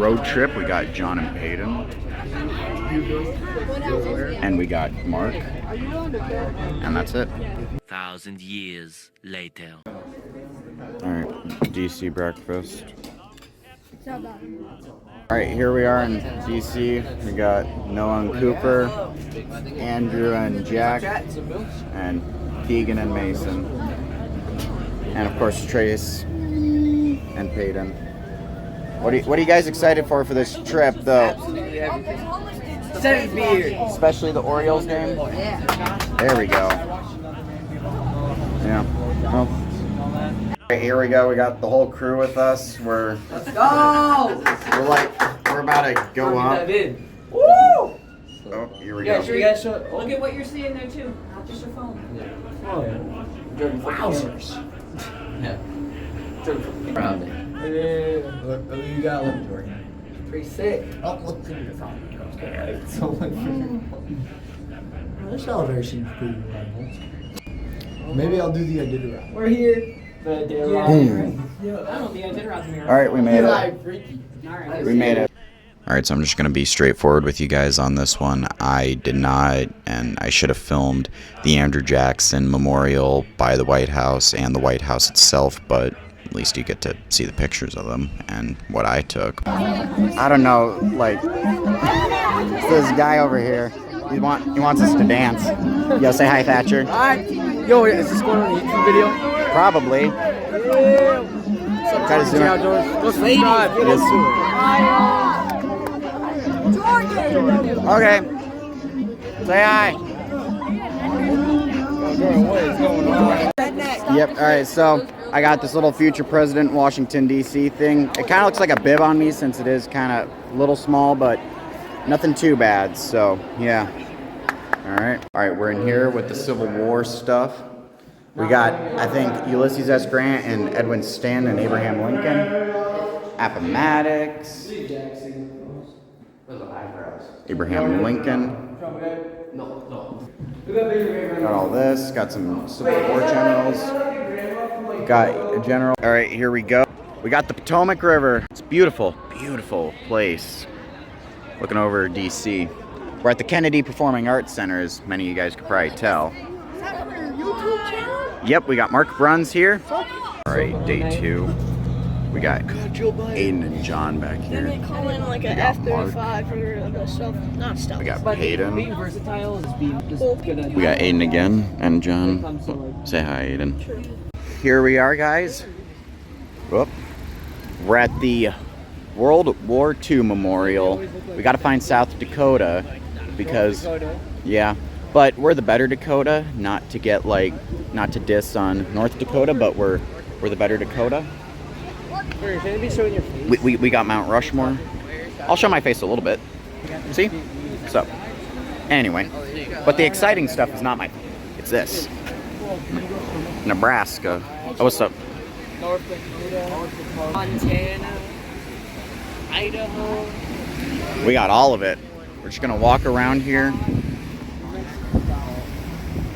road trip. We got John and Peyton. And we got Mark. And that's it. 1,000 years later. Alright, DC breakfast. Alright, here we are in DC. We got Noah and Cooper, Andrew and Jack, and Keegan and Mason. And of course Trace and Peyton. What are you guys excited for this trip though? 7 beers. Especially the Orioles game? Yeah. There we go. Yeah. Well. Here we go. We got the whole crew with us. We're about to go up. Woo! Oh, here we go. Look at what you're seeing there too, not just your phone. Oh yeah. Wowzers. Yeah. Proud of it. Look, you got left, Jordan. Pretty sick. Oh, look at your phone. Okay, so much. This celebration's pretty rivals. Maybe I'll do the Iditarod. We're here. The Iditarod. Boom. I don't know the Iditarod mirror. All right, we made it. Alright. We made it. All right, so I'm just going to be straightforward with you guys on this one. I did not, and I should have filmed the Andrew Jackson Memorial by the White House and the White House itself, but at least you get to see the pictures of them and what I took. I don't know, like, this guy over here, he wants us to dance. Yo, say hi, Thatcher. Hi. Yo, is this going on a YouTube video? Probably. Try to zoom in. Go subscribe. Get into it. Okay. Say hi. What is going on? Yep, alright, so I got this little future president Washington, D.C. thing. It kind of looks like a bib on me since it is kind of a little small, but nothing too bad, so yeah. Alright, we're in here with the Civil War stuff. We got, I think, Ulysses S. Grant and Edwin Stanton and Abraham Lincoln. Appomattox. Abraham Lincoln. Got all this. Got some Civil War generals. Got a general. All right, here we go. We got the Potomac River. It's beautiful, beautiful place. Looking over DC. We're at the Kennedy Performing Arts Center, as many of you guys could probably tell. Is that on your YouTube channel? Yep, we got Mark Bruns here. All right, day 2. We got Aiden and John back here. Then they call in like an F-35 for the stuff, not stuff. We got Peyton. Being versatile is being just good at We got Aiden again and John. Oh, say hi, Aiden. Sure. Here we are, guys. Whoop. We're at the World War II Memorial. We got to find South Dakota because, yeah, but we're the better Dakota. Not to get like, not to diss on North Dakota, but we're the better Dakota. We got Mount Rushmore. I'll show my face a little bit. See? So, anyway, but the exciting stuff is not it's this. Nebraska. Oh, what's up? North Dakota, Montana, Idaho. We got all of it. We're just gonna walk around here.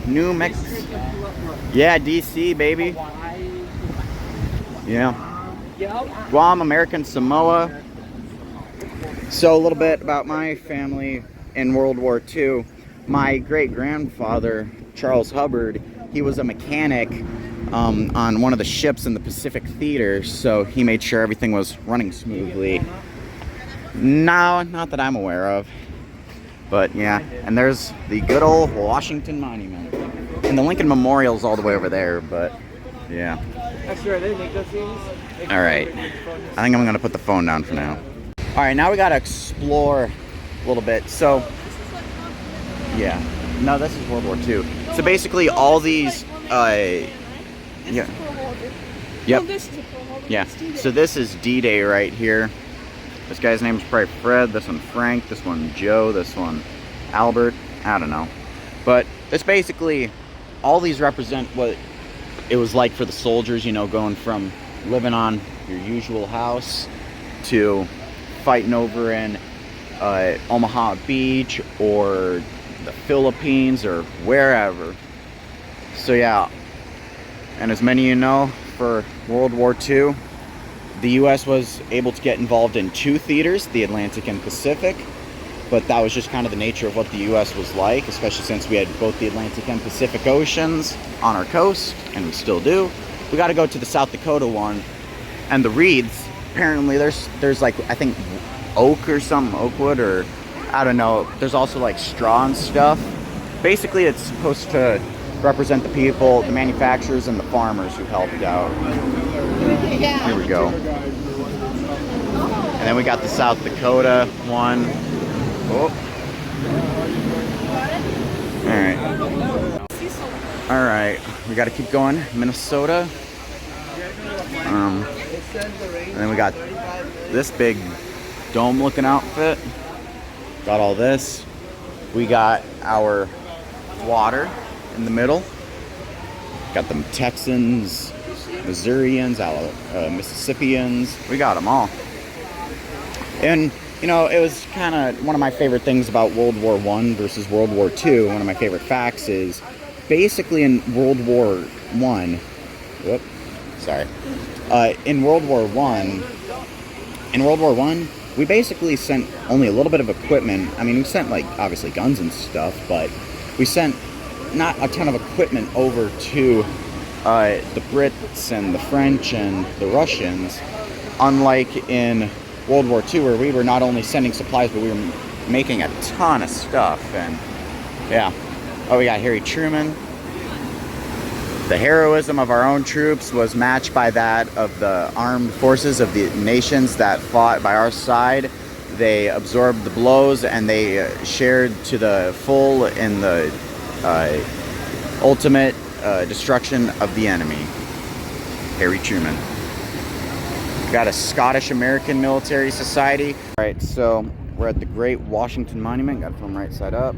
New Mexico. Yeah, DC, baby. Yeah. Guam, American Samoa. So a little bit about my family in World War II. My great-grandfather, Charles Hubbard, he was a mechanic on one of the ships in the Pacific Theater, so he made sure everything was running smoothly. No, not that I'm aware of. But yeah, and there's the good old Washington Monument. And the Lincoln Memorial's all the way over there, but yeah. Alright, I think I'm gonna put the phone down for now. Alright, now we gotta explore a little bit. So, yeah. No, this is World War II. So basically all these, yeah. Yep. Yeah, so this is D-Day right here. This guy's name is probably Fred, this one Frank, this one Joe, this one Albert, I don't know. But it's basically, all these represent what it was like for the soldiers, you know, going from living on your usual house to fighting over in Omaha Beach or the Philippines or wherever. So yeah, and as many of you know, for World War II, The U.S. was able to get involved in 2 theaters, the Atlantic and Pacific, but that was just kind of the nature of what the U.S. was like, especially since we had both the Atlantic and Pacific Oceans on our coast, and we still do. We got to go to the South Dakota one, and the reeds, apparently there's like, I think, oak or something, oak wood, or I don't know. There's also like straw and stuff. Basically, it's supposed to represent the people, the manufacturers, and the farmers who helped out. Here we go. And then we got the South Dakota one. Oh. All right. We got to keep going. Minnesota. And then we got this big dome-looking outfit. Got all this. We got our water in the middle. Got them Texans, Missourians, Mississippians. We got them all. And, you know, it was kind of one of my favorite things about World War I versus World War II. One of my favorite facts is basically in World War I, in World War I, we basically sent only a little bit of equipment. I mean, we sent, like, obviously guns and stuff, but we sent not a ton of equipment over to the Brits and the French and the Russians, unlike in World War II, where we were not only sending supplies, but we were making a ton of stuff. And yeah. Oh, we got Harry Truman. The heroism of our own troops was matched by that of the armed forces of the nations that fought by our side. They absorbed the blows and they shared to the full in the ultimate destruction of the enemy. Harry Truman. We got a Scottish American Military Society. All right, so we're at the Great Washington Monument. Got it from right side up.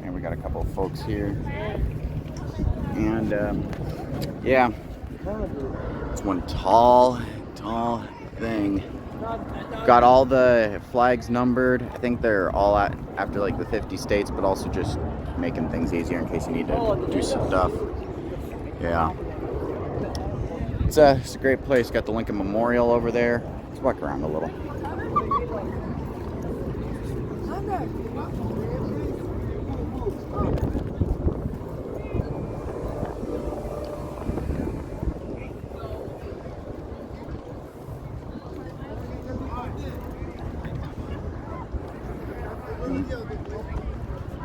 And we got a couple of folks here. And yeah, it's one tall thing. Got all the flags numbered. I think they're all after like the 50 states, but also just making things easier in case you need to do some stuff. Yeah. It's a great place. Got the Lincoln Memorial over there. Let's walk around a little.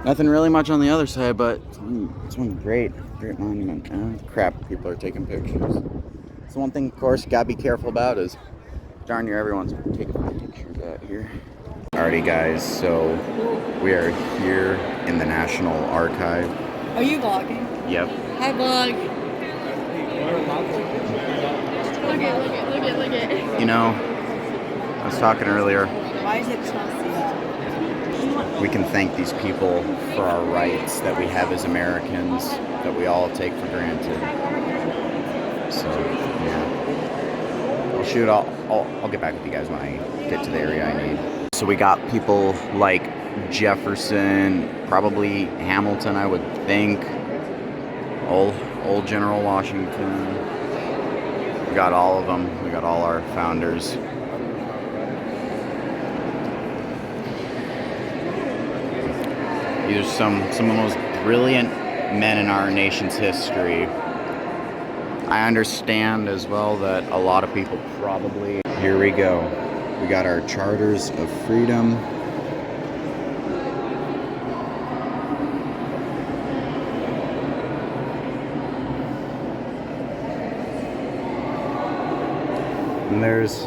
Nothing really much on the other side, but it's one great monument. Crap, people are taking pictures. So one thing, of course, you gotta be careful about is darn near everyone's taking pictures out here. Alrighty, guys, so we are here in the National Archive. Are you vlogging? Yep. Hi, vlog. Look at. You know, I was talking earlier. Why is it Chelsea? We can thank these people for our rights that we have as Americans that we all take for granted. So, yeah. I'll shoot. I'll get back with you guys when I get to the area I need. So we got people like Jefferson, probably Hamilton, I would think. Old General Washington. We got all of them. We got all our founders. These are some of the most brilliant men in our nation's history. I understand as well that a lot of people probably... Here we go. We got our Charters of Freedom. And there's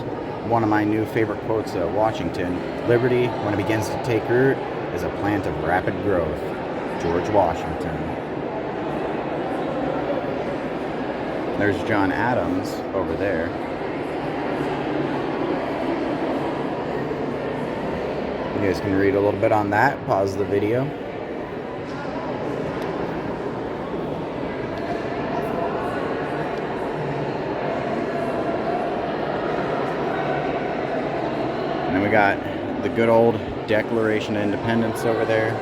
one of my new favorite quotes of Washington. Liberty, when it begins to take root, is a plant of rapid growth. George Washington. There's John Adams over there. You guys can read a little bit on that. Pause the video. And then we got the good old Declaration of Independence over there.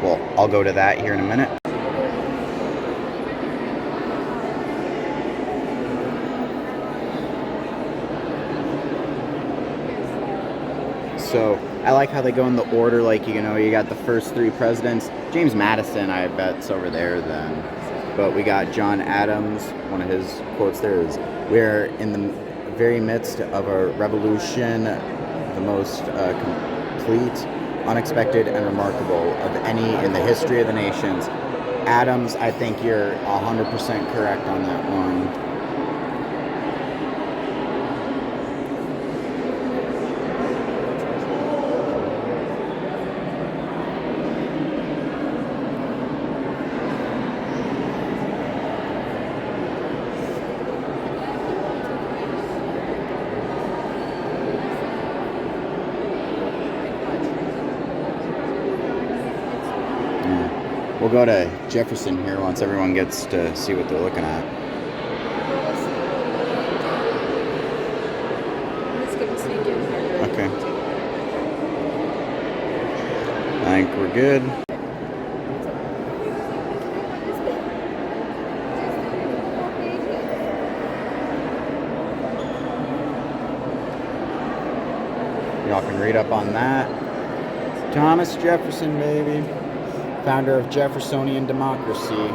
Well, I'll go to that here in a minute. So I like how they go in the order, like, you know, you got the first three presidents. James Madison, I bet's over there then. But we got John Adams, one of his quotes there is, "We're in the very midst of a revolution, the most complete, unexpected, and remarkable of any in the history of the nations." Adams, I think you're 100% correct on that one. We'll go to Jefferson here once everyone gets to see what they're looking at. Okay. I think we're good. Y'all can read up on that. Thomas Jefferson, baby. Founder of Jeffersonian democracy.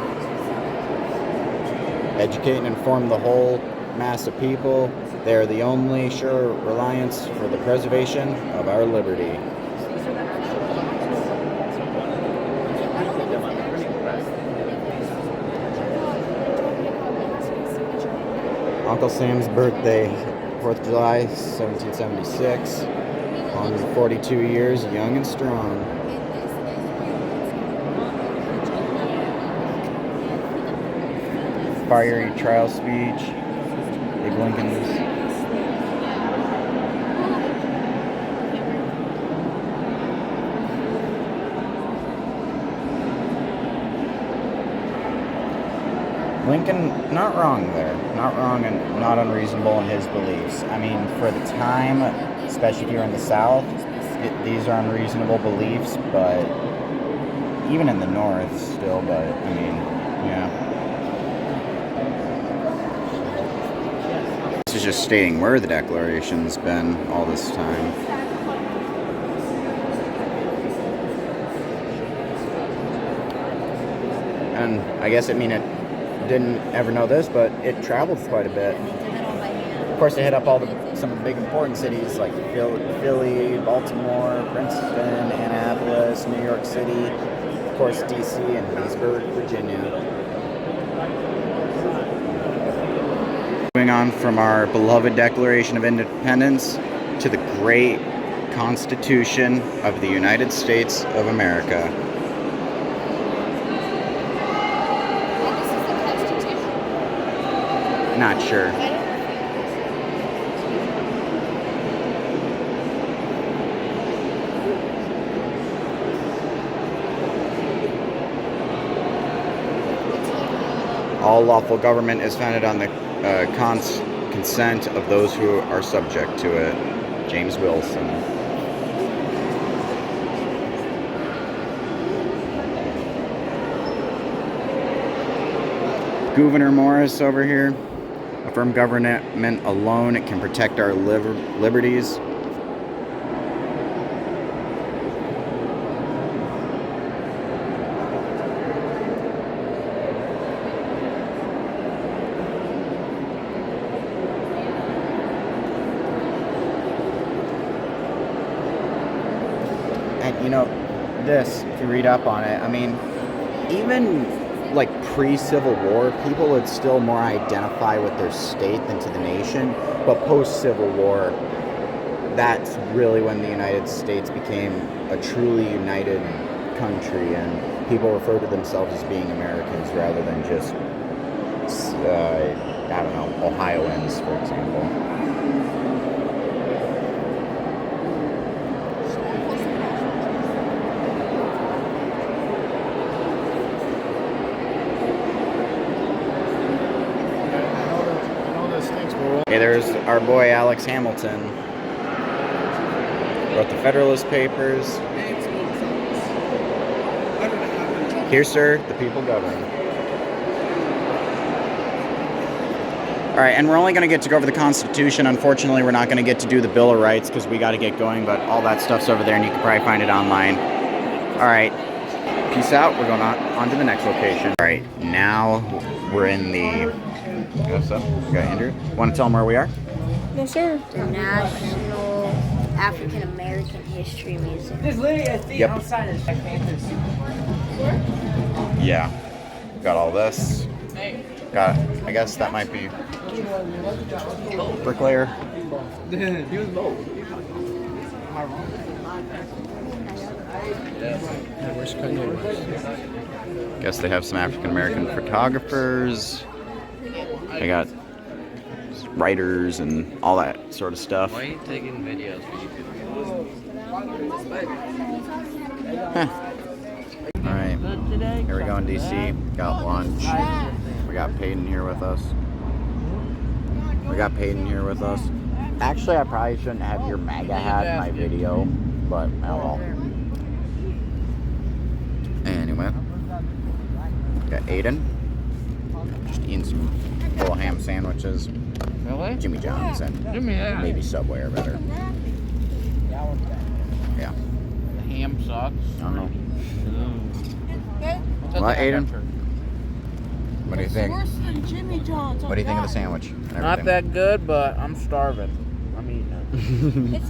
Educate and inform the whole mass of people. They are the only sure reliance for the preservation of our liberty. Uncle Sam's birthday, 4th of July, 1776. 142 years, young and strong. Fiery trial speech, Abe Lincoln's. Lincoln, not wrong there. Not wrong and not unreasonable in his beliefs. I mean, for the time, especially here in the South, these are unreasonable beliefs, but even in the North still, but I mean, yeah. This is just stating where the Declaration's been all this time. And I guess, I mean, it didn't ever know this, but it traveled quite a bit. Of course, they hit up some of the big important cities like Philly, Baltimore, Princeton, Annapolis, New York City, of course, D.C. and Leesburg, Virginia. Moving on from our beloved Declaration of Independence to the great Constitution of the United States of America. Not sure. All lawful government is founded on the consent of those who are subject to it. James Wilson. Gouverneur Morris over here. A firm government alone can protect our liberties. And you know, this, if you read up on it, I mean, even like pre-Civil War, people would still more identify with their state than to the nation. But post-Civil War, that's really when the United States became a truly united country, and people refer to themselves as being Americans rather than just, I don't know, Ohioans, for example. Hey, there's our boy Alex Hamilton. Wrote the Federalist Papers. Here, sir, the people govern. All right, and we're only going to get to go over the Constitution. Unfortunately, we're not going to get to do the Bill of Rights because we got to get going, but all that stuff's over there, and you can probably find it online. All right, peace out. We're going on to the next location. All right, now we're in the... What's up? We got Andrew. Want to tell them where we are? No, sir. The National African American History Museum. There's literally a thing Yep. outside of Black Panthers. Yeah. Got all this. Got, I guess that might be bricklayer. He was bold. Am I wrong? Guess they have some African American photographers. They got writers and all that sort of stuff. Why are you taking videos for YouTube? Alright, here we go in DC. Got lunch. We got Peyton here with us. Actually, I probably shouldn't have your MAGA hat in my video, but oh well. Anyway, got Aiden. Just eating some little ham sandwiches. Really? Jimmy John's and maybe Subway are better. Yeah. The ham sucks. I don't know. What, Aiden? What do you think? Worse than Jimmy John's. What do you think of the sandwich? And Not everything? that good, but I'm starving. I'm eating it.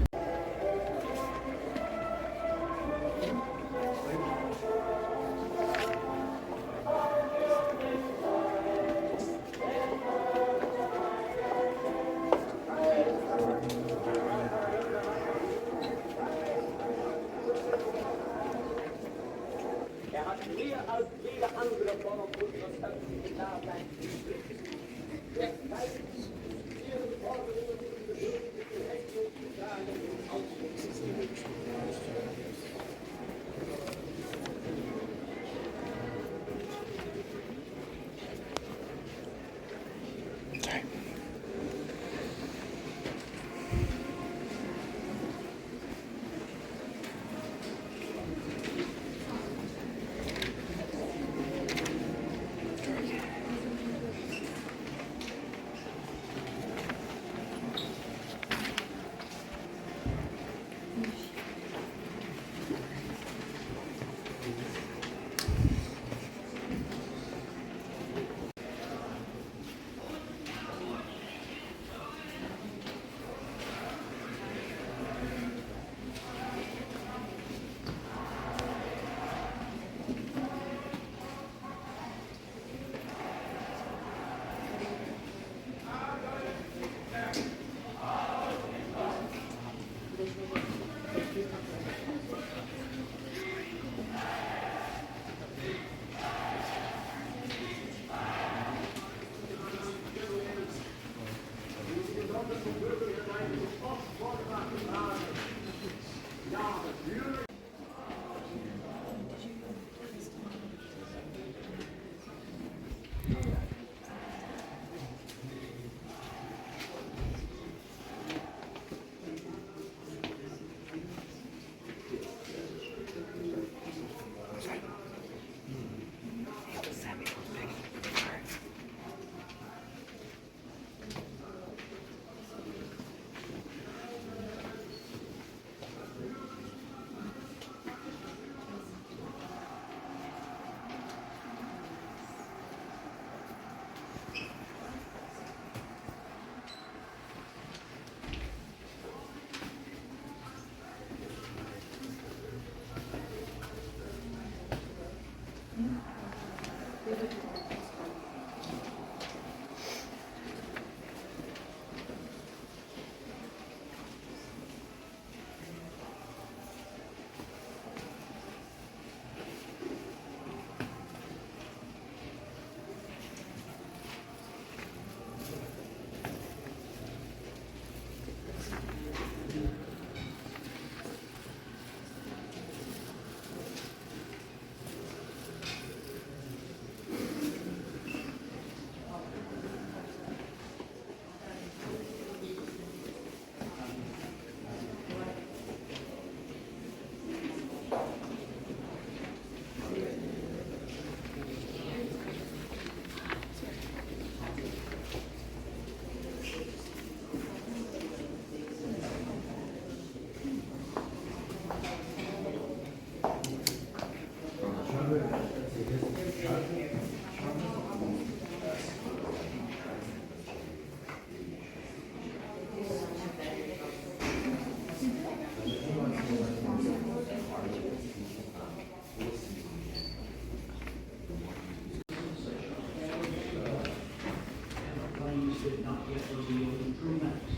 revealing the true menace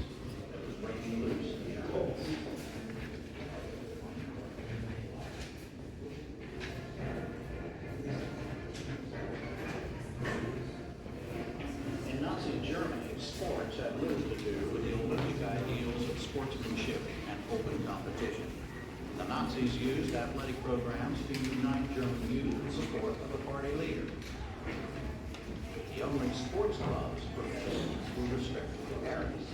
that was breaking loose in their homes. In Nazi Germany, sports had little to do with the Olympic ideals of sportsmanship and open competition. The Nazis used athletic programs to unite German youth in support of a party leader. The only sports clubs permitted were restricted to areas.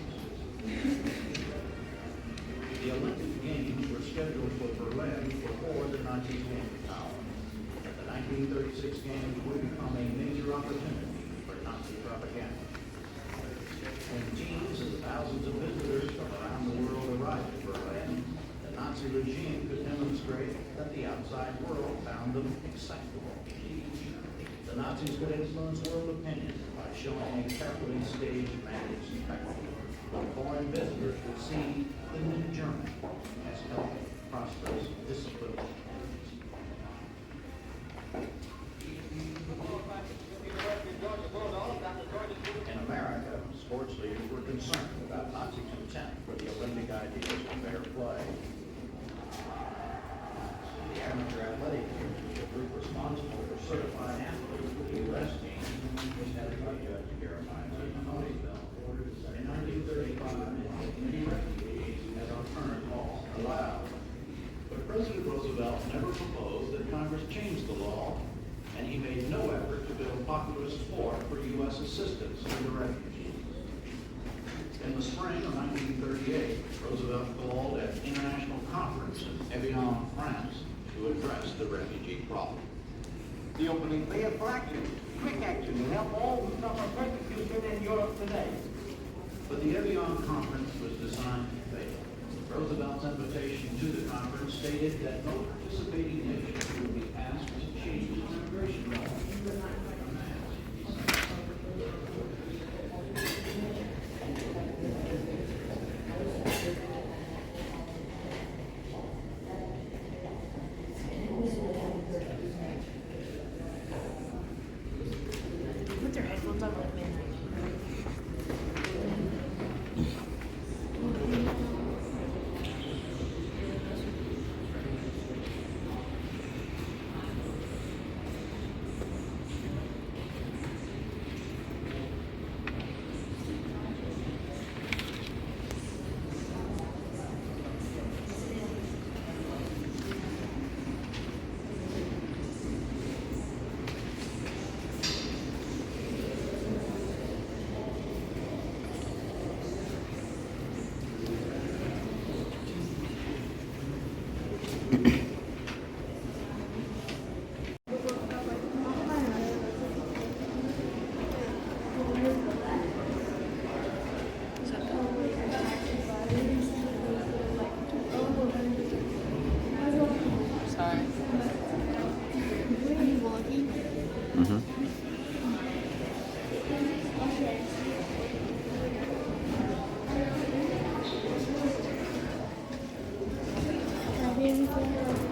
The Olympic Games were scheduled for Berlin before the Nazis came to power. The 1936 Games would become a major opportunity for Nazi propaganda. When teams and thousands of visitors from around the world arrived in Berlin, the Nazi regime could demonstrate that the outside world found them acceptable. The Nazis could influence world opinion by showing a carefully staged managed spectacle. Foreign visitors would see the new Germany as healthy, prosperous, disciplined. In America, sports leaders were concerned about Nazi contempt for the Olympic ideals of fair play. The amateur athletic the group responsible for certifying athletes for the U.S. team was headed by Judge Jeremiah Honeywell. In 1935, many refugees as our current law allowed. But President Roosevelt never proposed that Congress change the law, and he made no effort to build popular support for U.S. assistance to the refugees. In the spring of 1938, Roosevelt called an international conference in Evian, France, to address the refugee problem. The opening day for action, quick action to help all who suffer persecution in Europe today. But the Evian conference was designed to fail. Roosevelt's invitation to the conference stated that no participating nation would be asked to change its immigration law. Put their headphones on like midnight.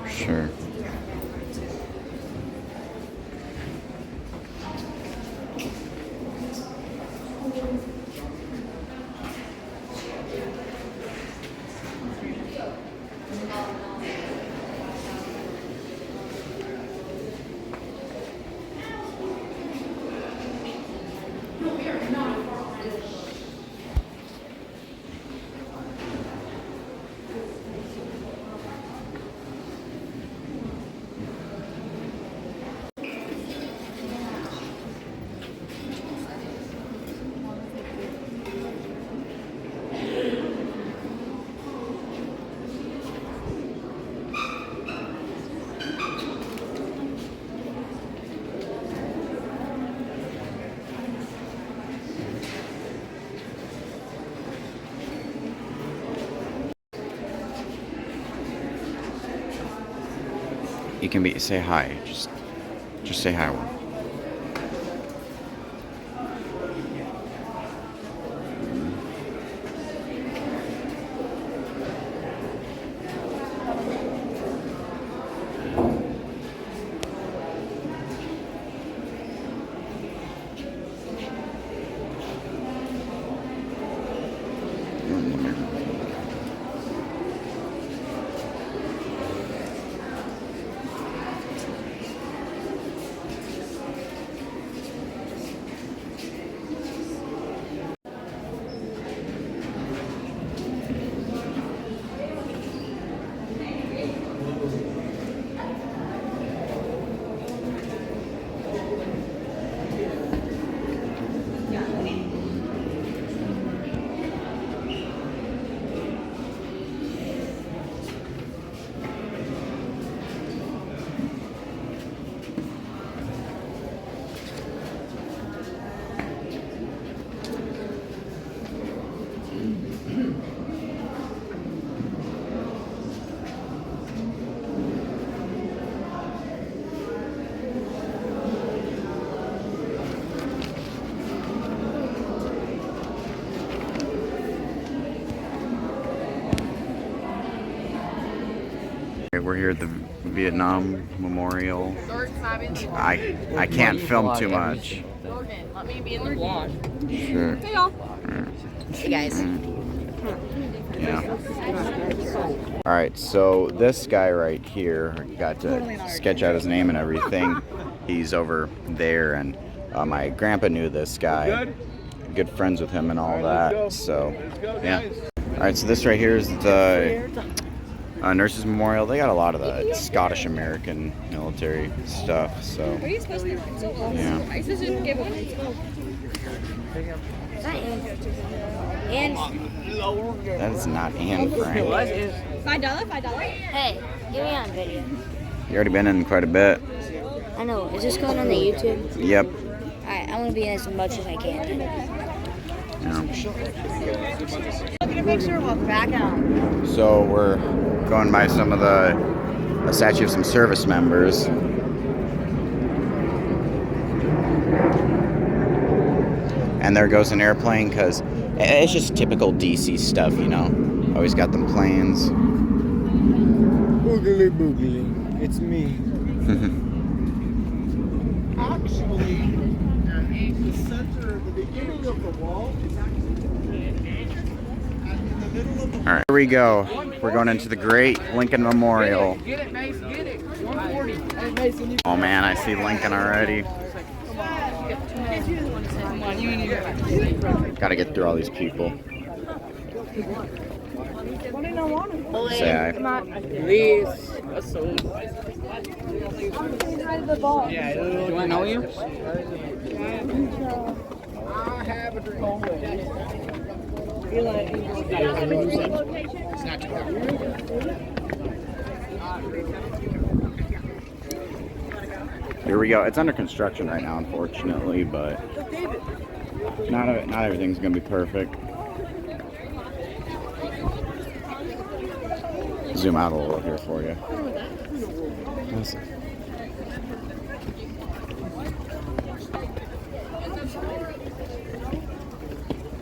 Sure. You can say hi. Just say hi. we're here at the Vietnam Memorial. I can't film too much. Let me be in the vlog. Sure. Hey, y'all. Hey guys. Yeah. All right, so this guy right here got to sketch out his name and everything. He's over there, and my grandpa knew this guy. Good friends with him and all that. So, yeah. All right, so this right here is the Nurses Memorial. They got a lot of the Scottish American military stuff. So, yeah. And That is not Anne Frank. $5. hey, get me on video. You already been in quite a bit. I know. Is this going on the YouTube? Yep. Alright, I want to be in as much as I can. Yeah. Get a picture. We'll back out. So we're going by some of a statue of some service members. And there goes an airplane, because it's just typical DC stuff, you know. Always got them planes. Boogly boogly, it's me. Actually, the center, the beginning of the wall is actually in the middle of the All right, here we go. We're going into the Great Lincoln Memorial. Get it, Mason, get it. 140. Hey, Mason, you Oh man, I see Lincoln already. Gotta get through all these people. Say hi. please. That's so. Yeah, do I know you? I have a drink. Here we go. It's under construction right now, unfortunately, but not everything's gonna be perfect. Zoom out a little here for you.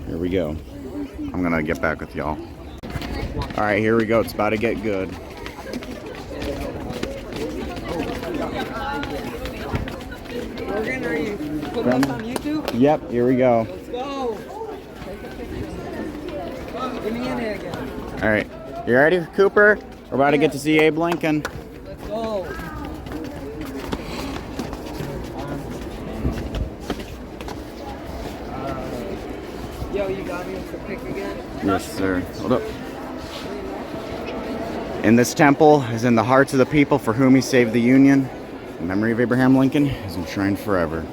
Here we go. I'm gonna get back with y'all. All right, here we go. It's about to get good. Morgan, are you putting this on YouTube? Yep, here we go. Let's go. Get me in there again. All right, you ready, Cooper? We're about to get to see Abe Lincoln. Let's go. Yo, you got me with the pick again? Yes, sir. Hold up. In this temple is in the hearts of the people for whom he saved the Union. The memory of Abraham Lincoln is enshrined forever.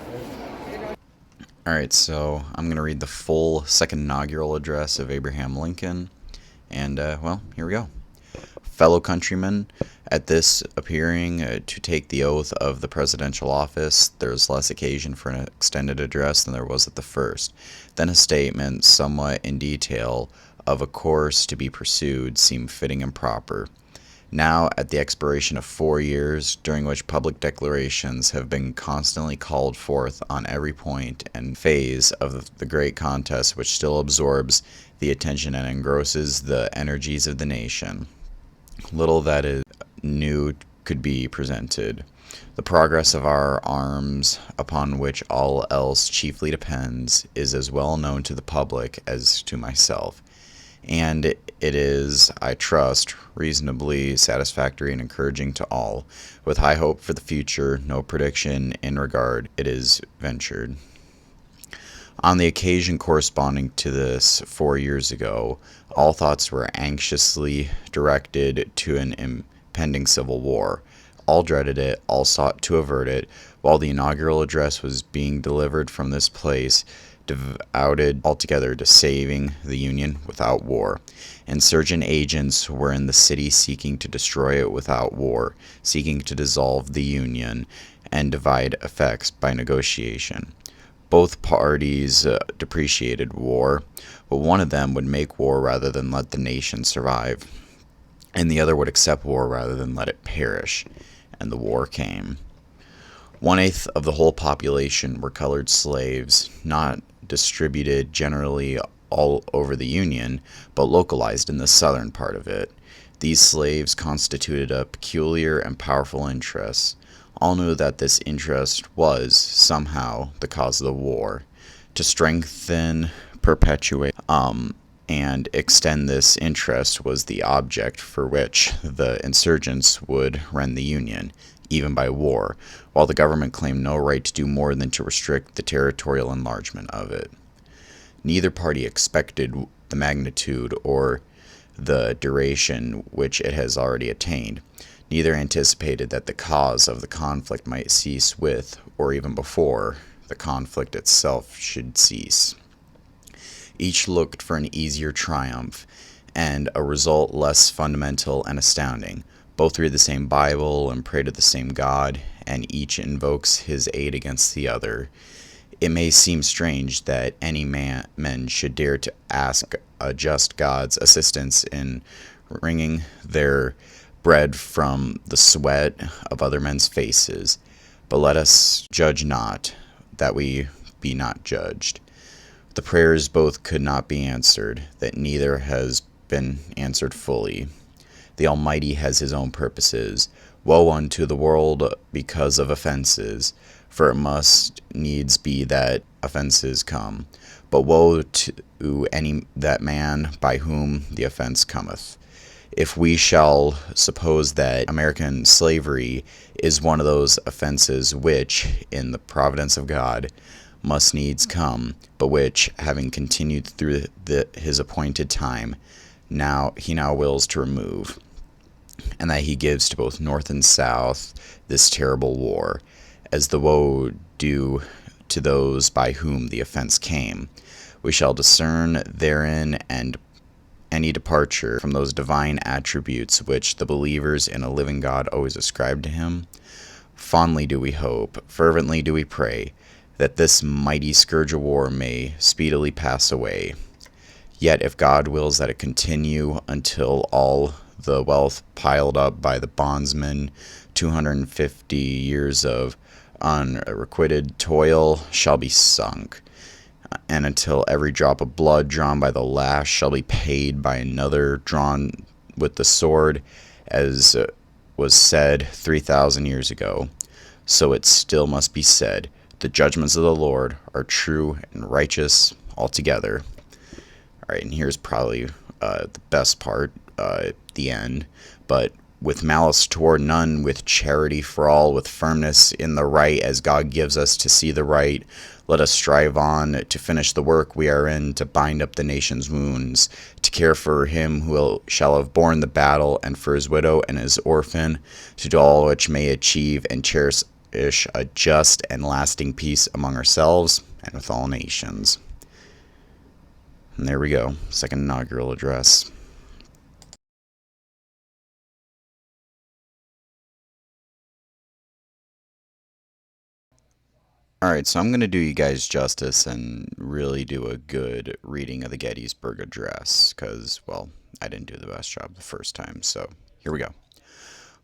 All right, so I'm going to read the full second inaugural address of Abraham Lincoln. And, well, here we go. Fellow countrymen, at this appearing to take the oath of the presidential office, there is less occasion for an extended address than there was at the first. Then a statement, somewhat in detail, of a course to be pursued seemed fitting and proper. Now, at the expiration of 4 years, during which public declarations have been constantly called forth on every point and phase of the great contest which still absorbs the attention and engrosses the energies of the nation, little that is new could be presented. The progress of our arms, upon which all else chiefly depends, is as well known to the public as to myself, and it is, I trust, reasonably satisfactory and encouraging to all. With high hope for the future, no prediction in regard it is ventured. On the occasion corresponding to this 4 years ago, all thoughts were anxiously directed to an impending civil war. All dreaded it, all sought to avert it, while the inaugural address was being delivered from this place, devoted altogether to saving the Union without war. Insurgent agents were in the city seeking to destroy it without war, seeking to dissolve the Union and divide effects by negotiation. Both parties depreciated war, but one of them would make war rather than let the nation survive, and the other would accept war rather than let it perish. And the war came. 1/8 of the whole population were colored slaves, not distributed generally all over the Union, but localized in the southern part of it. These slaves constituted a peculiar and powerful interest. All knew that this interest was, somehow, the cause of the war. To strengthen, perpetuate, and extend this interest was the object for which the insurgents would rend the Union, even by war, while the government claimed no right to do more than to restrict the territorial enlargement of it. Neither party expected the magnitude or the duration which it has already attained. Neither anticipated that the cause of the conflict might cease with, or even before, the conflict itself should cease. Each looked for an easier triumph, and a result less fundamental and astounding. Both read the same Bible and pray to the same God, and each invokes his aid against the other. It may seem strange that any men should dare to ask a just God's assistance in wringing their bread from the sweat of other men's faces, but let us judge not, that we be not judged. The prayers both could not be answered, that neither has been answered fully. The Almighty has his own purposes. Woe unto the world because of offenses, for it must needs be that offenses come. But woe to any that man by whom the offense cometh. If we shall suppose that American slavery is one of those offenses which, in the providence of God, must needs come, but which, having continued through his appointed time, he now wills to remove, and that he gives to both North and South this terrible war, as the woe due to those by whom the offense came, we shall discern therein and any departure from those divine attributes which the believers in a living God always ascribe to him. Fondly do we hope, fervently do we pray, that this mighty scourge of war may speedily pass away. Yet if God wills that it continue until all the wealth piled up by the bondsmen, 250 years of unrequited toil shall be sunk, and until every drop of blood drawn by the lash shall be paid by another drawn with the sword, as was said 3,000 years ago, so it still must be said, the judgments of the Lord are true and righteous altogether. All right, and here's probably the best part, the end. But with malice toward none, with charity for all, with firmness in the right, as God gives us to see the right, let us strive on to finish the work we are in, to bind up the nation's wounds, to care for him who shall have borne the battle, and for his widow and his orphan, to do all which may achieve and cherish a just and lasting peace among ourselves and with all nations. And there we go, second inaugural address. Alright, so I'm going to do you guys justice and really do a good reading of the Gettysburg Address, because, well, I didn't do the best job the first time, so here we go.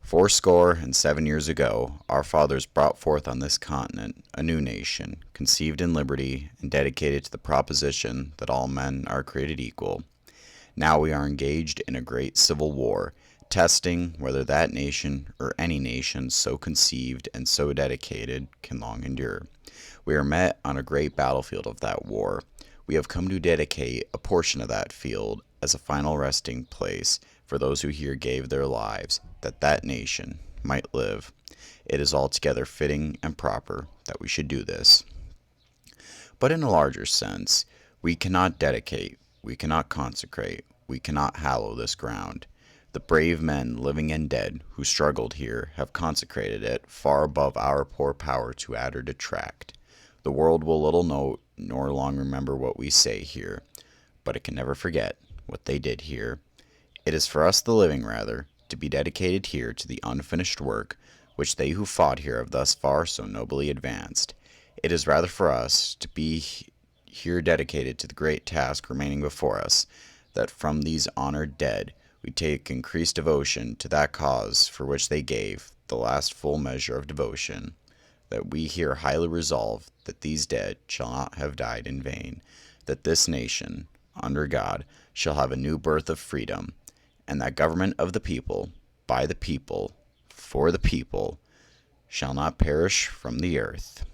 7 years ago, our fathers brought forth on this continent a new nation, conceived in liberty and dedicated to the proposition that all men are created equal. Now we are engaged in a great civil war, testing whether that nation or any nation so conceived and so dedicated can long endure. We are met on a great battlefield of that war. We have come to dedicate a portion of that field as a final resting place for those who here gave their lives, that that nation might live. It is altogether fitting and proper that we should do this. But in a larger sense, we cannot dedicate, we cannot consecrate, we cannot hallow this ground. The brave men, living and dead, who struggled here, have consecrated it far above our poor power to add or detract. The world will little note nor long remember what we say here, but it can never forget what they did here. It is for us the living, rather, to be dedicated here to the unfinished work which they who fought here have thus far so nobly advanced. It is rather for us to be here dedicated to the great task remaining before us, that from these honored dead we take increased devotion to that cause for which they gave the last full measure of devotion, that we here highly resolve that these dead shall not have died in vain, that this nation, under God, shall have a new birth of freedom, and that government of the people, by the people, for the people, shall not perish from the earth.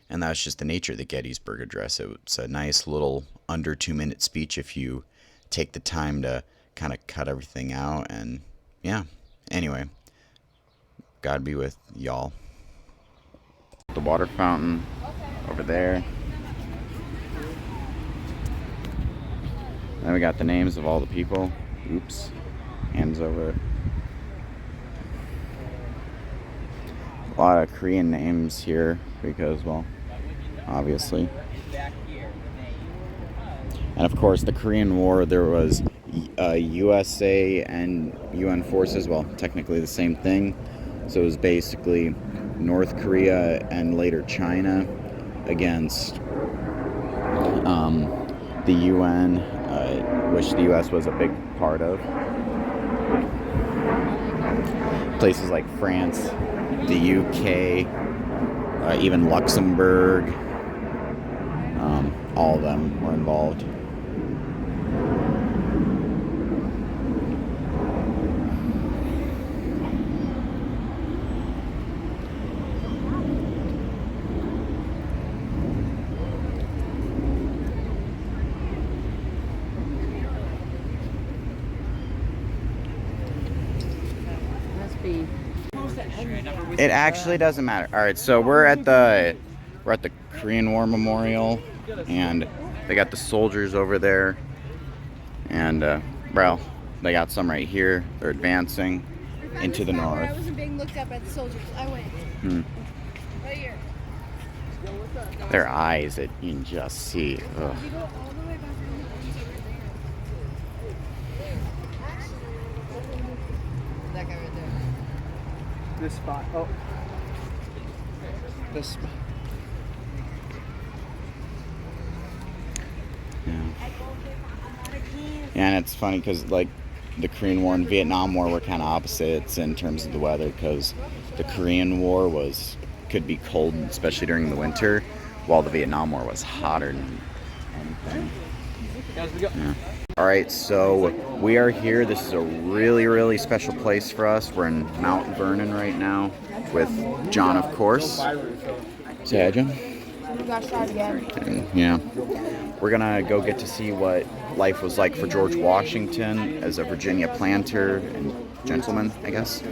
And that was just the nature of the Gettysburg Address. It's a nice little under 2-minute speech if you take the time to kind of cut everything out. And yeah, anyway, God be with y'all. The water fountain over there. Then we got the names of all the people. Oops, hands over it. A lot of Korean names here because, well, obviously. And of course, the Korean War, there was USA and UN forces, well, technically the same thing. So it was basically North Korea and later China against the UN, which the US was a big part of. Places like France, the UK, even Luxembourg, all of them were involved. It actually doesn't matter. All right, so we're at the Korean War Memorial, and they got the soldiers over there, and well, they got some right here. They're advancing into the north. I wasn't being looked at by the soldiers. I went. Right here. Their eyes, that you can just see. Ugh. You go all the way back there. That guy right there. This spot. Oh. This spot. Yeah, and it's funny because, like, the Korean War and Vietnam War were kind of opposites in terms of the weather, because the Korean War could be cold, especially during the winter, while the Vietnam War was hotter than anything. Yeah. All right, so we are here. This is a really, really special place for us. We're in Mount Vernon right now with John, of course. Say hi, John. We got shot again. And, yeah. We're gonna go get to see what life was like for George Washington as a Virginia planter and gentleman, I guess.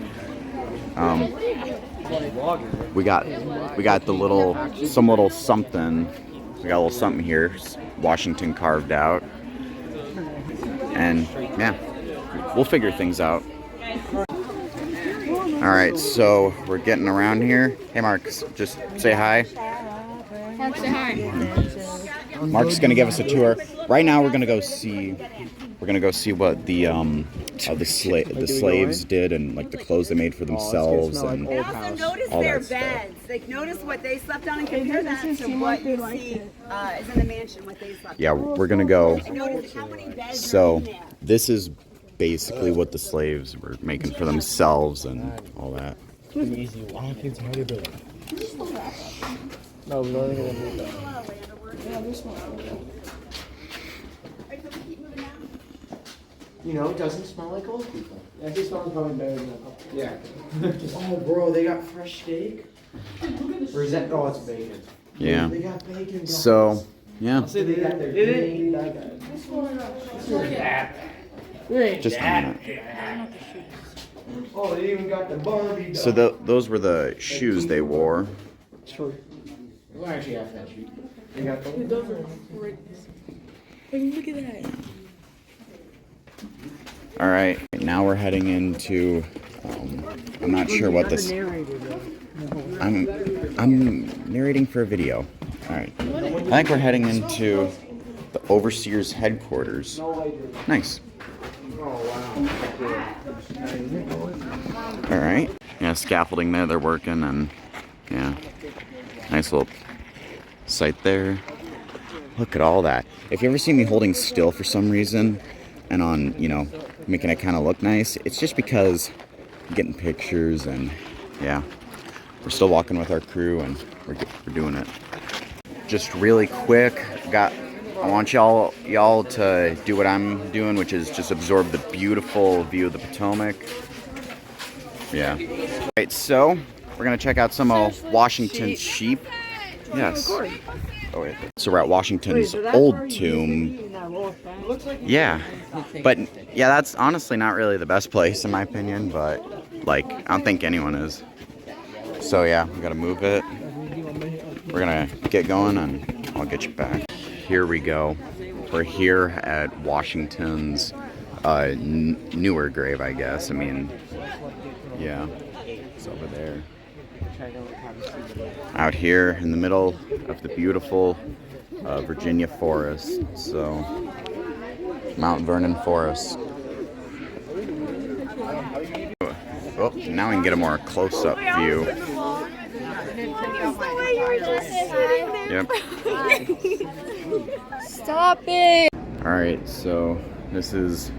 We got some little something. We got a little something here, Washington carved out. And yeah, we'll figure things out. All right, so we're getting around here. Hey, Mark, just say hi. Mark, say hi. Mark's gonna give us a tour. Right now, we're gonna go see what the slaves did, and like the clothes they made for themselves, and And also notice all their that stuff. beds. Like, notice what they slept on and compare that to what you see is in the mansion, what they slept Yeah, on. we're gonna go. And notice how many beds are So in there. this is basically what the slaves were making for themselves and all that. No, we don't think they're gonna do that. You know, it doesn't smell like old people. It actually smells probably better than a couple. Yeah. Oh, bro, they got fresh steak. Or is that? Oh, it's bacon. Yeah. They got bacon. Bro. So yeah, So they got their bacon. just a minute. Oh, they even got the Barbie. So those were the shoes they wore. Sure. Well, actually, half that sheet. They got those. Look at that. All right, now we're heading into. I'm not sure what this. I'm narrating for a video. All right, I think we're heading into the overseer's headquarters. Nice. All right. Yeah, scaffolding there. They're working, and yeah, nice little site there. Look at all that. If you ever see me holding still for some reason, and on, making it kind of look nice, it's just because I'm getting pictures, and yeah, we're still walking with our crew, and we're doing it. Just really quick, got I want y'all to do what I'm doing, which is just absorb the beautiful view of the Potomac. Yeah. Alright, so we're gonna check out some of Washington's sheep. Yes. Oh wait. So we're at Washington's old tomb. Yeah. But yeah, that's honestly not really the best place in my opinion, but like I don't think anyone is. So yeah, we gotta move it. We're gonna get going and I'll get you back. Here we go. We're here at Washington's newer grave, I guess. I mean, yeah, it's over there. Out here in the middle of the beautiful Virginia forest. So, Mount Vernon Forest. Oh, now we can get a more close-up view. Yep. Stop it! Alright, so this is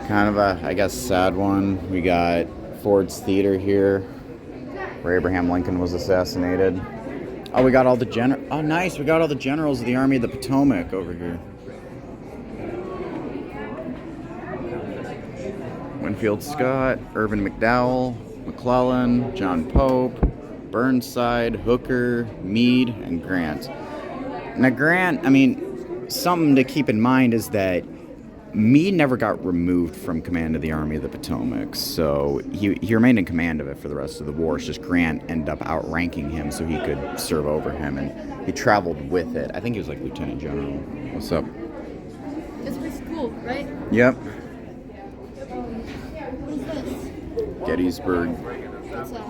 kind of a, I guess, sad one. We got Ford's Theater here, where Abraham Lincoln was assassinated. Oh, we got all the oh, nice. We got all the generals of the Army of the Potomac over here. Winfield Scott, Irvin McDowell, McClellan, John Pope, Burnside, Hooker, Meade, and Grant. Now, Grant, I mean, something to keep in mind is that Meade never got removed from command of the Army of the Potomac, so he remained in command of it for the rest of the war. It's just Grant ended up outranking him so he could serve over him, and he traveled with it. I think he was like Lieutenant General. What's up? It's for school, right? Yep. What is this? Gettysburg. What's that?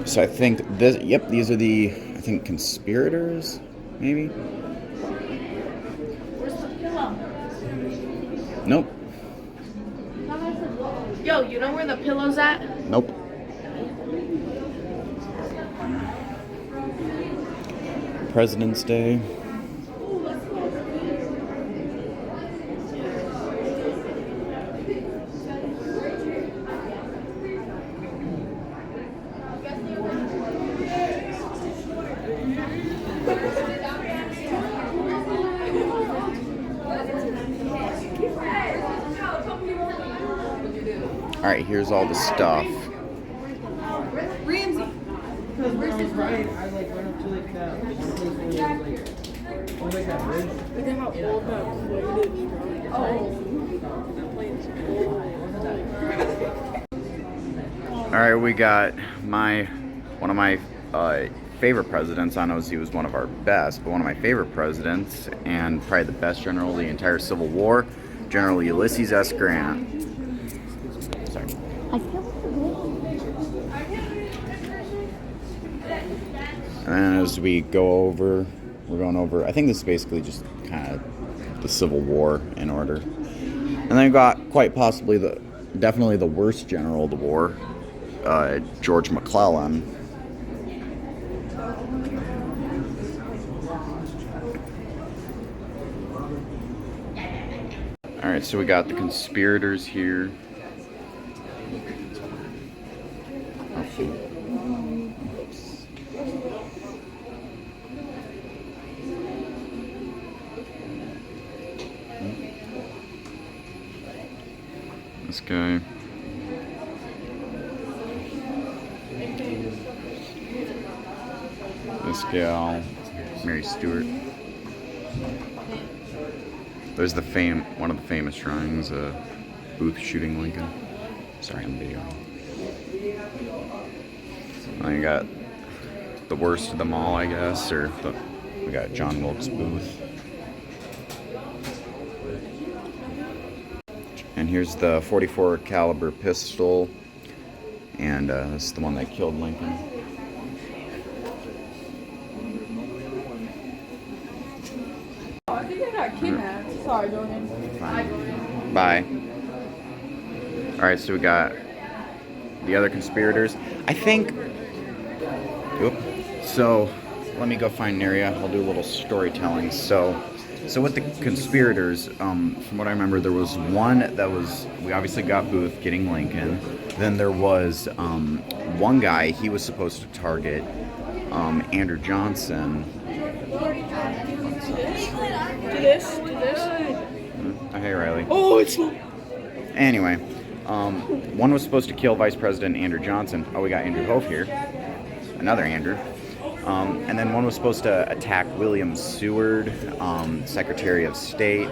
So I think this, yep, these are the, I think, conspirators, maybe? Where's the pillow? Nope. Yo, you know where the pillow's at? Nope. President's Day. Alright, here's all the stuff. Ramsey. I like went up to like that place where it was like that bridge. Look at how old that plane is, bro. Oh. That plane's old. Alright, we got one of my favorite presidents. I know he was one of our best, but one of my favorite presidents and probably the best general of the entire Civil War, General Ulysses S. Grant. Sorry. And as we go over, we're going over, I think this is basically just kind of the Civil War in order. And then we got quite possibly definitely the worst general of the war, George McClellan. Alright, so we got the conspirators here. This guy. This gal, Mary Stuart. There's one of the famous drawings, Booth shooting Lincoln. Sorry, I'm video. And you got the worst of them all, I guess, we got John Wilkes Booth. And here's the .44 caliber pistol, and this is the one that killed Lincoln. I think I got kidnapped. Sorry, Jordan. Fine. Bye. Alright, so we got the other conspirators. I think... Oop. So, let me go find an area. I'll do a little storytelling. So, So with the conspirators, from what I remember, there was one that was, we obviously got Booth getting Lincoln. Then there was one guy, he was supposed to target Andrew Johnson. Do this. Hey, Riley. Oh, it's. Anyway, one was supposed to kill Vice President Andrew Johnson. Oh, we got Andrew Hove here. Another Andrew. And then one was supposed to attack William Seward, Secretary of State.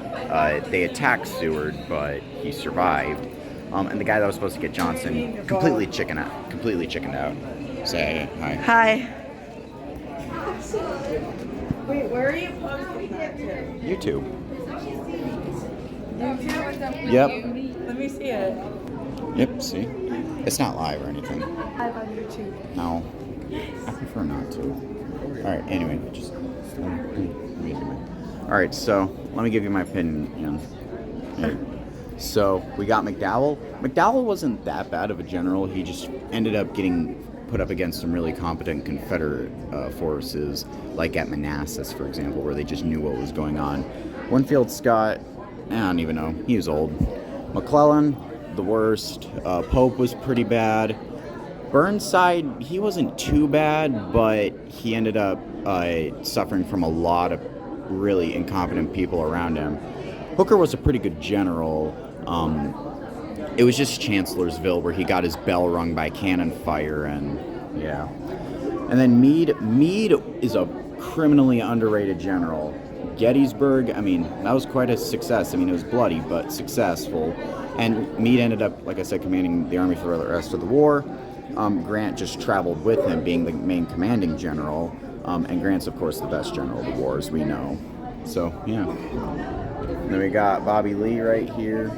They attacked Seward, but he survived. And the guy that was supposed to get Johnson completely chickened out. Say hi. Hi. Wait, where are you posting that to? YouTube. YouTube? Yep. Let me see it. Yep, see? It's not live or anything. Live on YouTube. No. I prefer not to. Alright, anyway, just... Alright, so, let me give you my opinion. Here. So, we got McDowell. McDowell wasn't that bad of a general. He just ended up getting put up against some really competent Confederate forces, like at Manassas, for example, where they just knew what was going on. Winfield Scott, I don't even know. He was old. McClellan, the worst. Pope was pretty bad. Burnside, he wasn't too bad, but he ended up suffering from a lot of really incompetent people around him. Hooker was a pretty good general. It was just Chancellorsville where he got his bell rung by cannon fire, and yeah. And then Meade is a criminally underrated general. Gettysburg, I mean, that was quite a success. I mean, it was bloody, but successful. And Meade ended up, like I said, commanding the army for the rest of the war. Grant just traveled with him, being the main commanding general. And Grant's, of course, the best general of the war, as we know. So, yeah. Then we got Bobby Lee right here.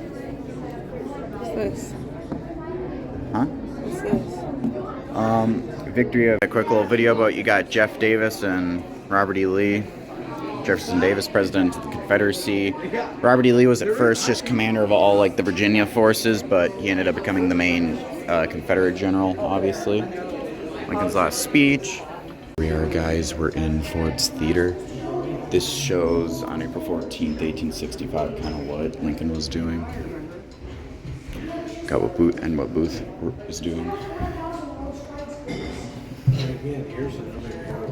What's this? Huh? What's this? Victory of a quick little video about, you got Jeff Davis and Robert E. Lee. Jefferson Davis, president of the Confederacy. Robert E. Lee was at first just commander of all, like, the Virginia forces, but he ended up becoming the main Confederate general, obviously. Lincoln's last speech. Here we are, guys. We're in Ford's Theater. This shows on April 14th, 1865, kind of what Lincoln was doing. Got what Booth was doing. Again, here's another arrow.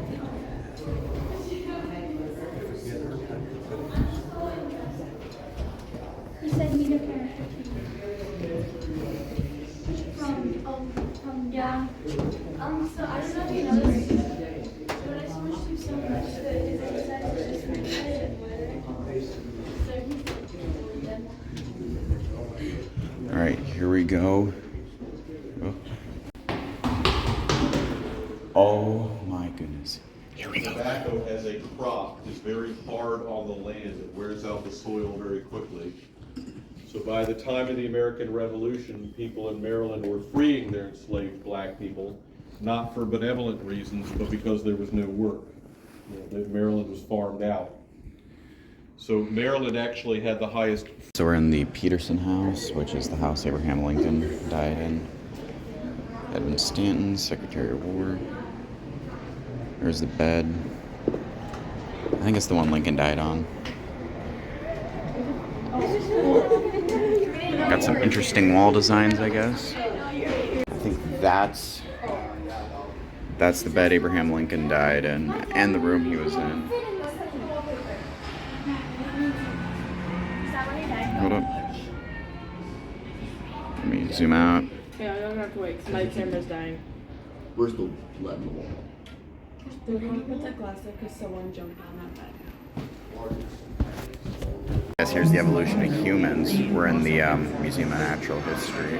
He said meet a parent. Yeah. So I don't know if you know this, but I switched you so much that his inside is just repetitive. All right, here we go. Oh my goodness. Here we go. Tobacco as a crop is very hard on the land. It wears out the soil very quickly. So by the time of the American Revolution, people in Maryland were freeing their enslaved black people, not for benevolent reasons, but because there was no work. Maryland was farmed out. So Maryland actually had the highest. So we're in the Peterson House, which is the house Abraham Lincoln died in. Edmund Stanton, Secretary of War. There's the bed. I think it's the one Lincoln died on. Got some interesting wall designs, I guess. I think that's the bed Abraham Lincoln died in, and the room he was in. Hold up. Let me zoom out. Yeah, I don't have to wait because my camera's dying. Where's the lead in the wall? They're going to put that glass there because someone jumped on that bed. Guys, here's the evolution of humans. We're in the Museum of Natural History.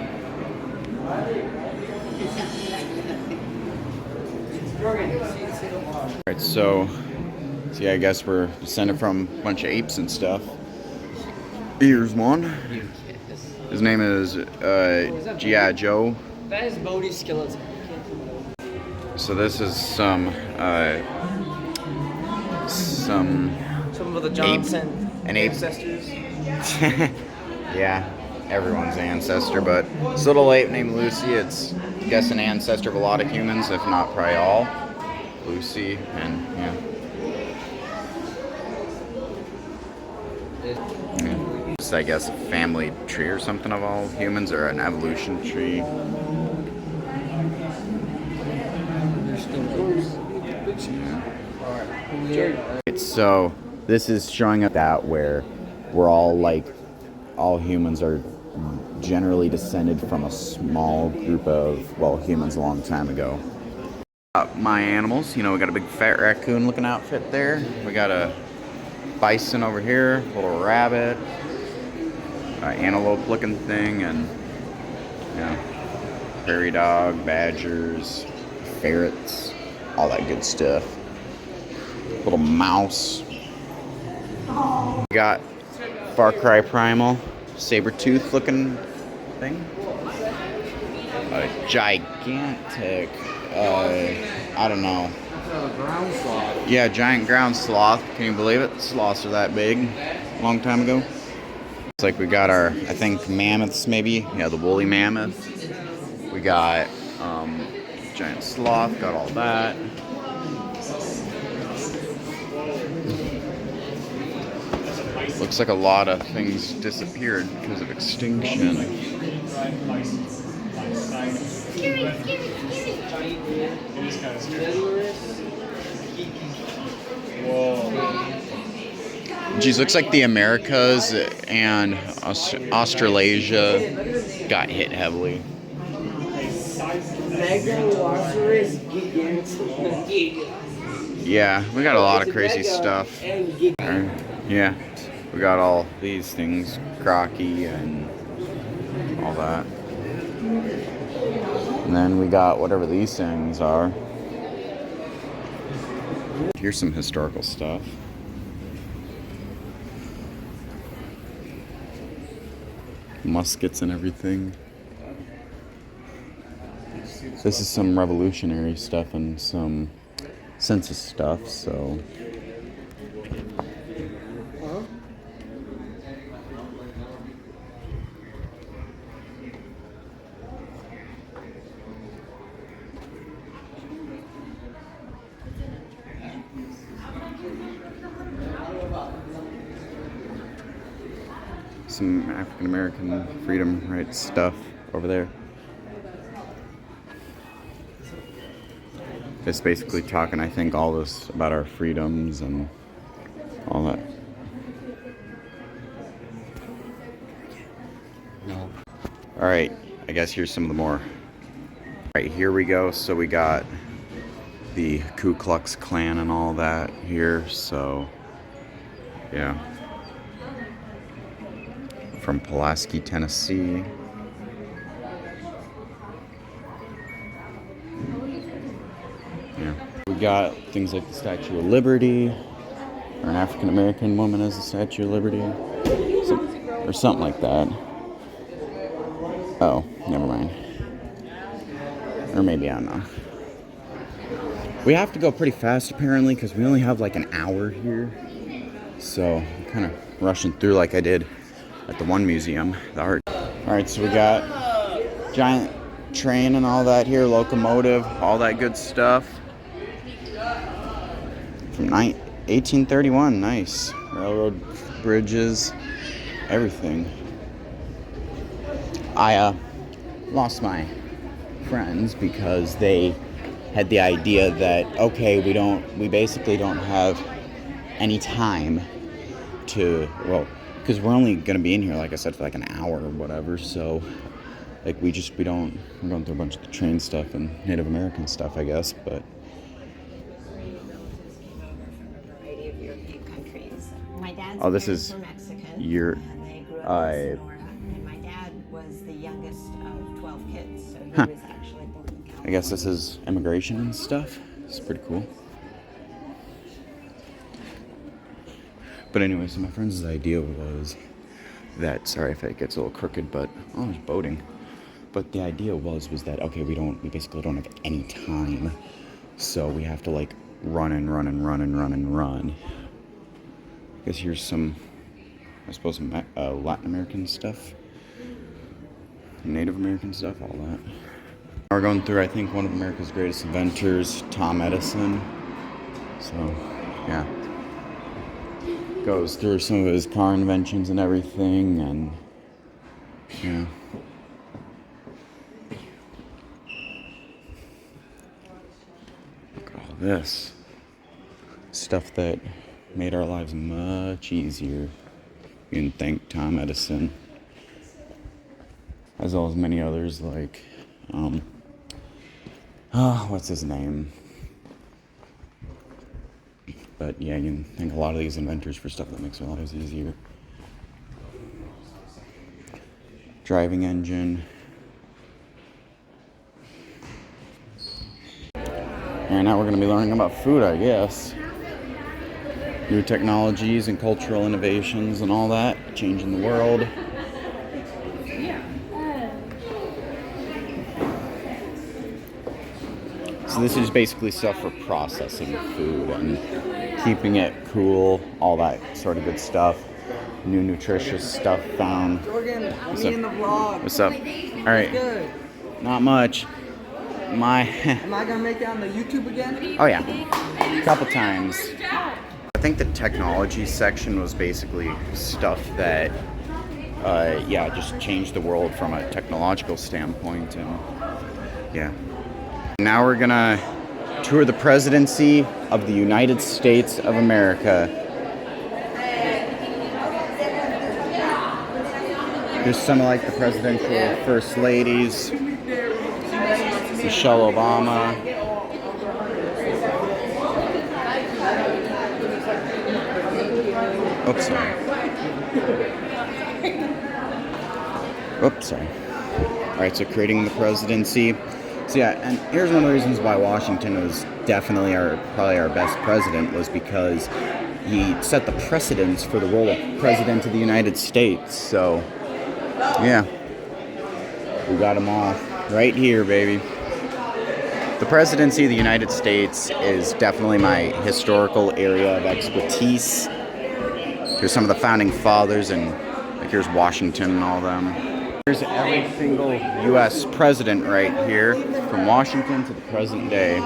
Alright, so yeah, I guess we're descended from a bunch of apes and stuff. Here's one. His name is G.I. Joe. That is Bodhi skeleton. So this is some of the Johnson ancestors. Yeah, everyone's ancestor, but this little ape named Lucy, it's, I guess, an ancestor of a lot of humans, if not probably all. Lucy, and yeah. It's, I guess, a family tree or something of all humans, or an evolution tree. So this is showing up that where we're all like, all humans are generally descended from a small group of, well, humans a long time ago. My animals, you know, we got a big fat raccoon looking outfit there. We got a bison over here, little rabbit, antelope looking thing, and you know, prairie dog, badgers, ferrets, all that good stuff. Little mouse. We got Far Cry Primal, saber-tooth looking thing. A gigantic, I don't know. Ground sloth. Yeah, giant ground sloth. Can you believe it? Sloths are that big. A long time ago. It's like we got our, I think, mammoths maybe. Yeah, the woolly mammoth. We got giant sloth. Got all that. Looks like a lot of things disappeared because of extinction. Geez, looks like the Americas and Australasia got hit heavily. Yeah, we got a lot of crazy stuff. Yeah, we got all these things, crocky and all that. And then we got whatever these things are. Here's some historical stuff. Muskets and everything. This is some revolutionary stuff and some census stuff, so. Some African American freedom rights stuff over there. It's basically talking, I think, all this about our freedoms and all that. No. All right, I guess here's some of the more. All right, here we go. So we got the Ku Klux Klan and all that here. So, yeah. From Pulaski, Tennessee. Yeah. We got things like the Statue of Liberty, or an African American woman as the Statue of Liberty, or something like that. Oh, never mind. Or maybe, I don't know. We have to go pretty fast apparently because we only have like an hour here. So I'm kind of rushing through like I did at the one museum, the art. Alright, so we got giant train and all that here, locomotive, all that good stuff. From 1831, nice. Railroad bridges, everything. I lost my friends because they had the idea that, okay, we basically don't have any time to, well, because we're only going to be in here, like I said, for like an hour or whatever, so like we're going through a bunch of the train stuff and Native American stuff, I guess, but oh, this is your and they grew up in Sonora, and my dad was the youngest of 12 kids, so he was actually born in California. I guess this is immigration and stuff. It's pretty cool. But anyway, so my friend's idea was that, sorry if it gets a little crooked, but oh, there's boating. But the idea was that, okay, we basically don't have any time, so we have to like run. I guess here's some, I suppose, Latin American stuff, Native American stuff, all that. We're going through, I think, one of America's greatest inventors, Tom Edison. So, yeah. Goes through some of his car inventions and everything, and yeah. Look at all this stuff that made our lives much easier. You can thank Tom Edison, as well as many others like, what's his name? But yeah, you can thank a lot of these inventors for stuff that makes our lives easier. Driving engine. And now we're going to be learning about food, I guess. New technologies and cultural innovations and all that, changing the world. So this is basically stuff for processing food and keeping it cool, all that sort of good stuff. New nutritious stuff found. Jorgen, me in the vlog. What's up? All right. Good. Not much. Am I gonna make it on the YouTube again? Oh yeah, a couple times. I think the technology section was basically stuff that, yeah, just changed the world from a technological standpoint, and yeah. Now we're gonna tour the presidency of the United States of America. Here's some of like the presidential first ladies. Michelle Obama. Oops, sorry. Oops, sorry. Alright, so creating the presidency. So yeah, and here's one of the reasons why Washington was definitely probably our best president, was because he set the precedence for the role of President of the United States. So, yeah. We got them all right here, baby. The presidency of the United States is definitely my historical area of expertise. Here's some of the founding fathers, and like here's Washington and all them. Here's every single U.S. president right here, from Washington to the present day.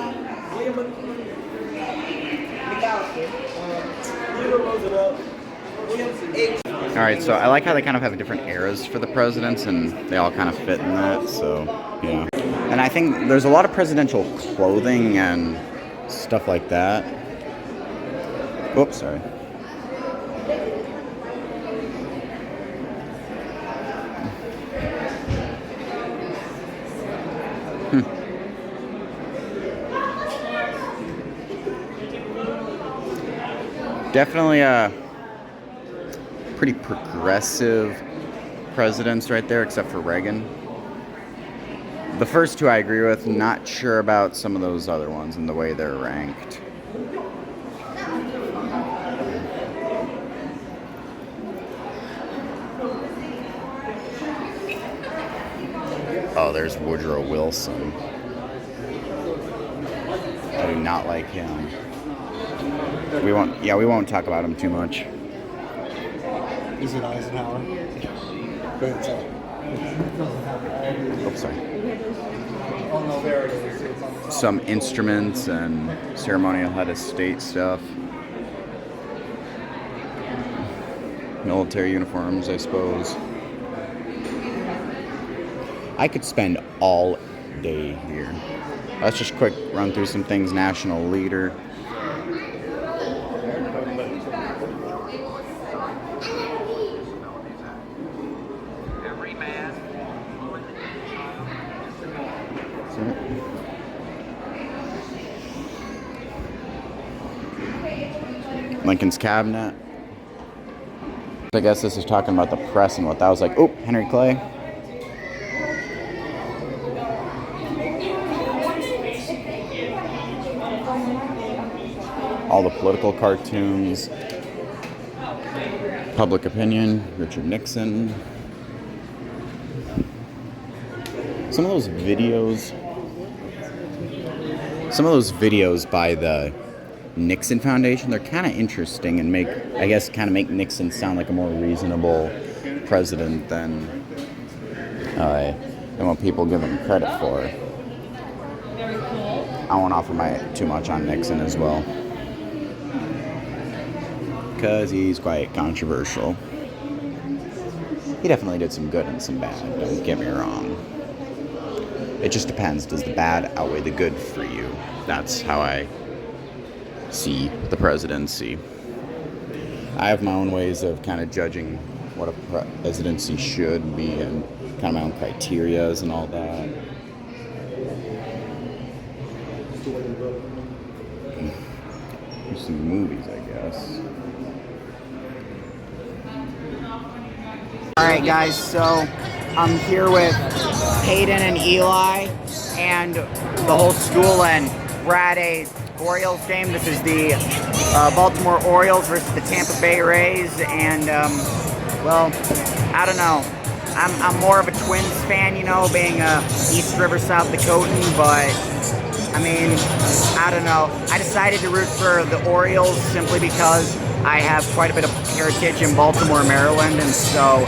Alright, so I like how they kind of have different eras for the presidents, and they all kind of fit in that, so yeah. And I think there's a lot of presidential clothing and stuff like that. Oops, sorry. Definitely pretty progressive presidents right there, except for Reagan. The first two I agree with. Not sure about some of those other ones and the way they're ranked. Oh, there's Woodrow Wilson. I do not like him. We won't talk about him too much. Is it Eisenhower? Go ahead, sorry. Oops, sorry. Oh no, there it is. It's on the Some instruments and ceremonial head of state stuff. Military uniforms, I suppose. I could spend all day here. Let's just quick run through some things. National leader. Lincoln's cabinet. I guess this is talking about the press and what that was like. Oh, Henry Clay. All the political cartoons. Public opinion. Richard Nixon. Some of those videos by the Nixon Foundation, they're kind of interesting and make Nixon sound like a more reasonable president than what people give him credit for. I won't offer too much on Nixon as well. because he's quite controversial. He definitely did some good and some bad, don't get me wrong. It just depends. Does the bad outweigh the good for you? That's how I see the presidency. I have my own ways of kind of judging what a presidency should be and kind of my own criterias and all that. Some movies, I guess. Alright guys, so I'm here with Hayden and Eli and the whole school, and we're at a Orioles game. This is the Baltimore Orioles versus the Tampa Bay Rays, and well, I don't know. I'm more of a Twins fan, you know, being a East River, South Dakotan, but I mean, I don't know. I decided to root for the Orioles simply because I have quite a bit of heritage in Baltimore, Maryland, and so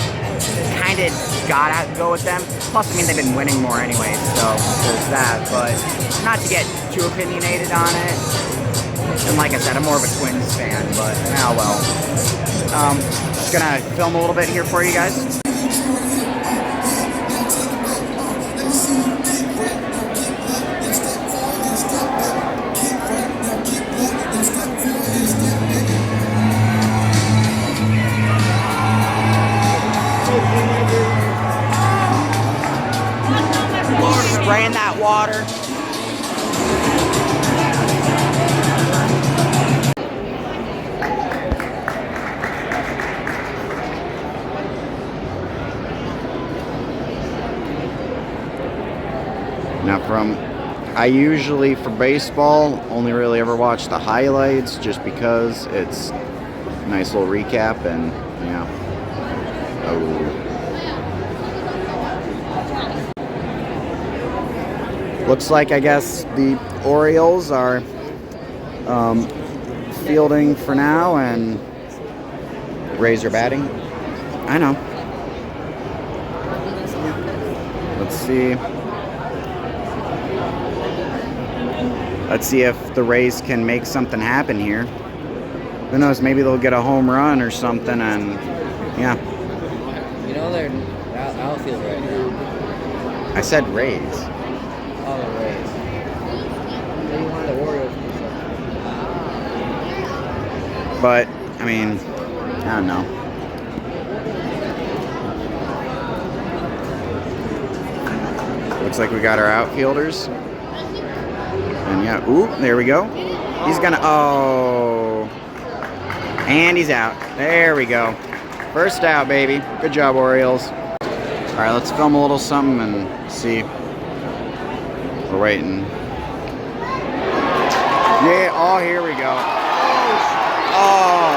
kind of gotta go with them. Plus, I mean, they've been winning more anyway, so there's that. But not to get too opinionated on it. And like I said, I'm more of a Twins fan, but oh well. Just gonna film a little bit here for you guys. Spray in that water. Now I usually, for baseball, only really ever watch the highlights just because it's a nice little recap and, yeah. Oh. Looks like, I guess, the Orioles are fielding for now, and Rays are batting. I know. Let's see. Let's see if the Rays can make something happen here. Who knows, maybe they'll get a home run or something, and yeah. You know they're outfield right now. I said Rays. Oh, the Rays. Maybe one of the Orioles. But, I mean, I don't know. Looks like we got our outfielders. And yeah, ooh, there we go. He's gonna, oh. And he's out. There we go. First out, baby. Good job, Orioles. All right, let's film a little something and see. We're waiting. Yeah, oh, here we go. Oh.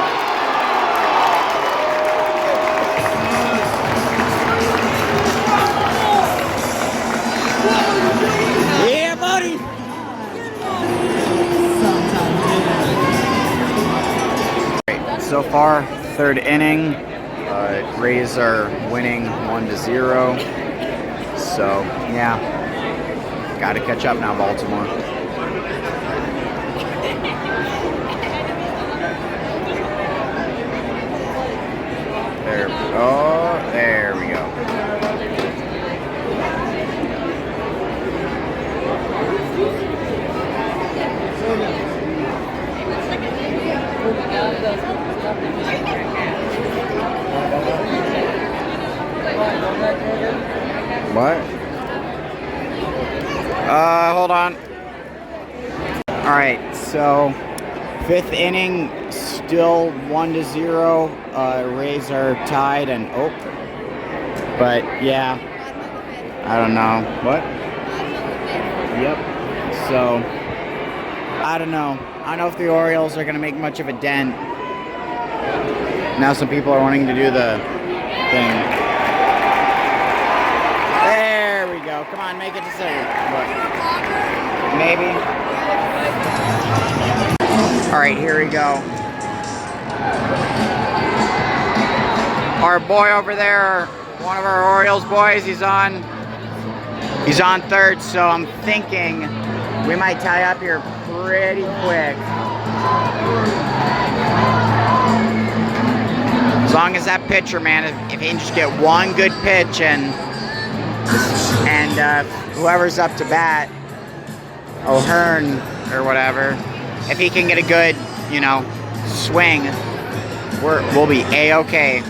Yeah, buddy. So far, third inning. Rays are winning 1-0. So, yeah. Got to catch up now, Baltimore. There. Oh, there we go. What? Hold on. Alright, so fifth inning, still 1-0. Rays are tied and oh. But yeah. I don't know. What? Yep. So I don't know. I don't know if the Orioles are gonna make much of a dent. Now some people are wanting to do the thing. There we go. Come on, make a decision. What? Maybe. All right, here we go. Our boy over there, one of our Orioles boys, he's on third, so I'm thinking we might tie up here pretty quick. As long as that pitcher, man, if he can just get one good pitch and whoever's up to bat, O'Hearn or whatever, if he can get a good, you know, swing, we'll be A-okay.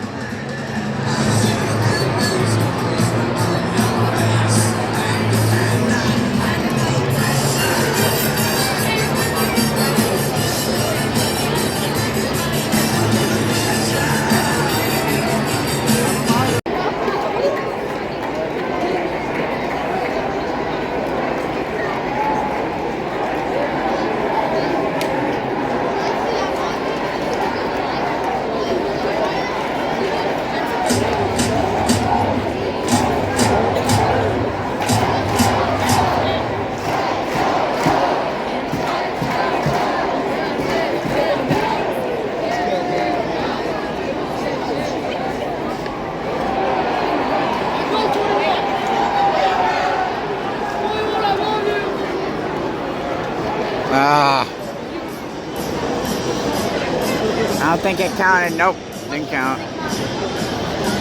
I don't think it counted. Nope, didn't count.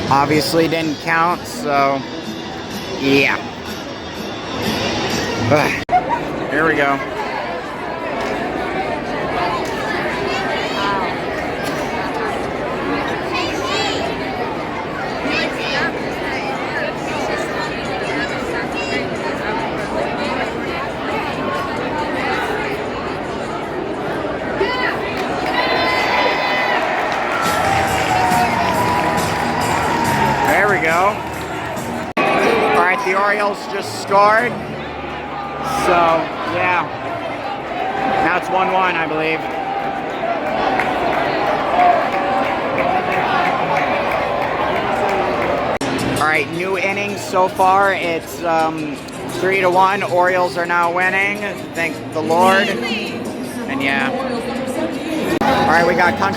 Obviously didn't count, so yeah. Here we go. Alright, the Orioles just scored. So, yeah. Now it's 1-1, I believe. Alright, new innings so far. It's 3-1. Orioles are now winning. Thank the Lord. And yeah. Alright, we got country.